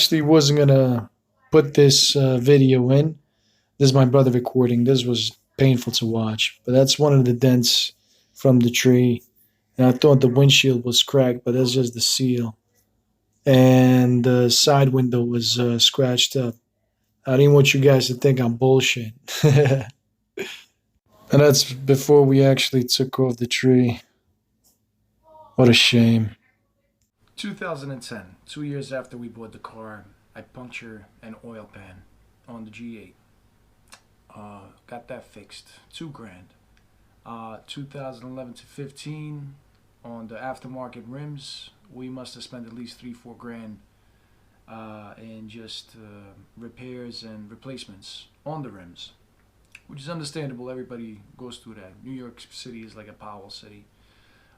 Actually wasn't gonna put this video in. This is my brother recording. This was painful to watch, but that's one of the dents from the tree. And I thought the windshield was cracked, but that's just the seal. And the side window was scratched up. I didn't want you guys to think I'm bullshit. And that's before we actually took off the tree. What a shame. 2010, 2 years after we bought the car, I punctured an oil pan on the G8. Got that fixed, 2 grand. 2011 to 15, on the aftermarket rims, we must have spent at least 3-4 grand in just repairs and replacements on the rims, which is understandable. Everybody goes through that. New York City is like a Powell city.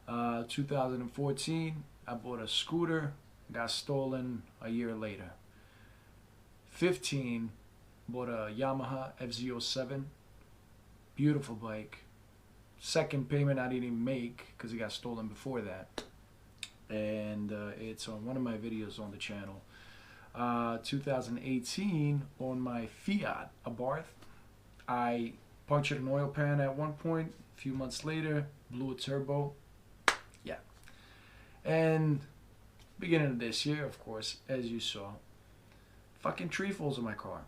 2014, I bought a scooter, got stolen a year later. 15, bought a Yamaha FZ07, beautiful bike. Second payment I didn't even make because it got stolen before that, and it's on one of my videos on the channel. 2018, on my Fiat Abarth, I punctured an oil pan at one point. A few months later, blew a turbo. Yeah. And beginning of this year, of course, as you saw, fucking tree falls in my car.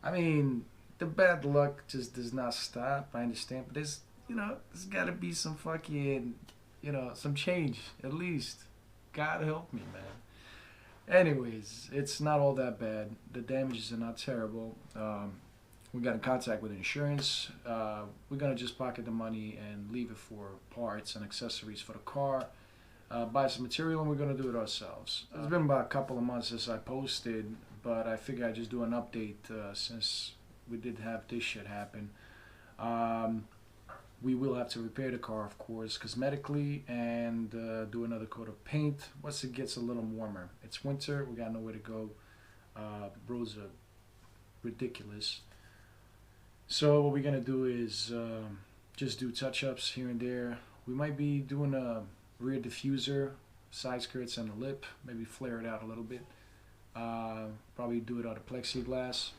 I mean, the bad luck just does not stop. I understand, but there's got to be some fucking, some change at least. God help me, man. Anyways, it's not all that bad. The damages are not terrible. We got in contact with insurance. We're gonna just pocket the money and leave it for parts and accessories for the car. Buy some material, and we're gonna do it ourselves. It's been about a couple of months since I posted, but I figured I'd just do an update since we did have this shit happen. We will have to repair the car, of course, cosmetically, and do another coat of paint once it gets a little warmer. It's winter, we got nowhere to go. Roads are ridiculous. So what we're gonna do is just do touch-ups here and there. We might be doing a rear diffuser, side skirts, and a lip. Maybe flare it out a little bit. Probably do it out of plexiglass.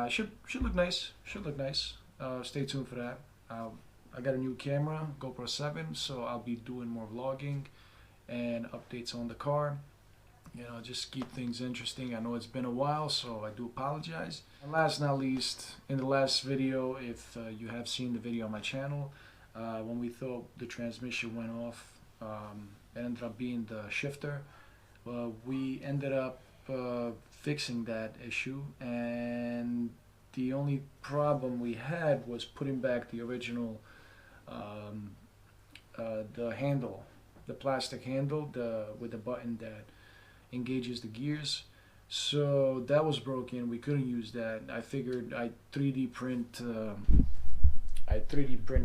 Should look nice. Should look nice. Stay tuned for that. I got a new camera, GoPro 7, so I'll be doing more vlogging and updates on the car. Just keep things interesting. I know it's been a while, so I do apologize. And last but not least, in the last video, if you have seen the video on my channel, when we thought the transmission went off, it ended up being the shifter. We ended up fixing that issue, and the only problem we had was putting back the original the handle, the plastic handle, with the button that engages the gears. So that was broken. We couldn't use that. I figured I'd 3D print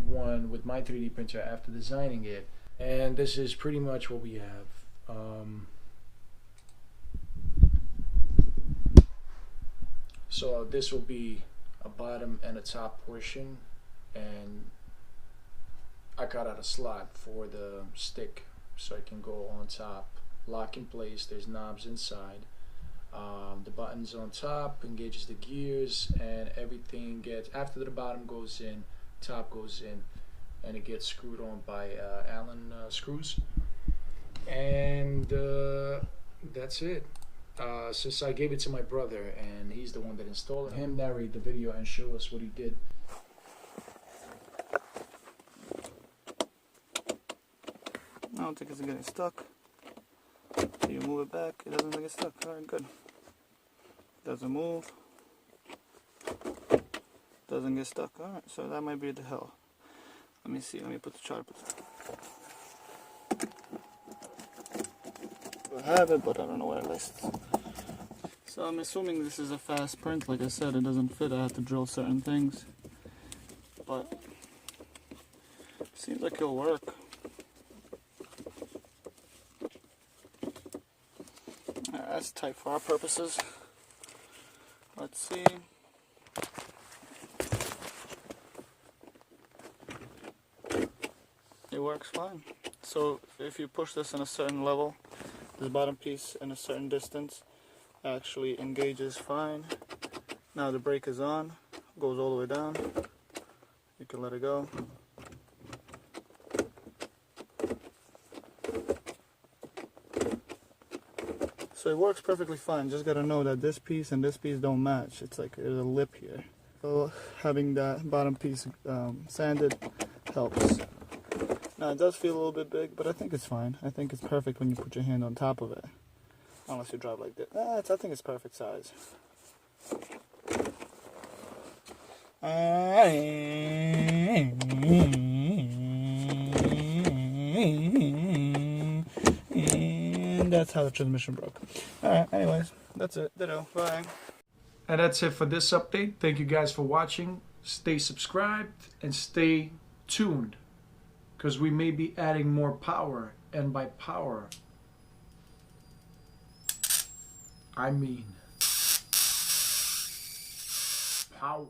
one with my 3D printer after designing it, and this is pretty much what we have. So this will be a bottom and a top portion, and I cut out a slot for the stick so it can go on top, lock in place. There's knobs inside. The buttons on top engages the gears, and everything gets, after the bottom goes in, top goes in, and it gets screwed on by Allen screws. And that's it. Since I gave it to my brother and he's the one that installed it, him narrate the video and show us what he did. I don't think it's getting stuck. You move it back, it doesn't get stuck. Alright, good. Doesn't move. Doesn't get stuck. Alright, so that might be the hell. Let me see, let me put the chart. I have it, but I don't know where it lists. So I'm assuming this is a fast print. Like I said, it doesn't fit. I have to drill certain things. But seems like it'll work. That's tight for our purposes. Let's see. It works fine. So if you push this in a certain level, this bottom piece in a certain distance, actually engages fine. Now the brake is on, goes all the way down. You can let it go. So it works perfectly fine. Just gotta know that this piece and this piece don't match. It's like there's a lip here. So having that bottom piece sanded helps. Now it does feel a little bit big, but I think it's fine. I think it's perfect when you put your hand on top of it. Unless you drive like this. I think it's perfect size. And that's how the transmission broke. Alright, anyways, that's it. Ditto. Bye. And that's it for this update. Thank you guys for watching. Stay subscribed and stay tuned, because we may be adding more power, and by power I mean power.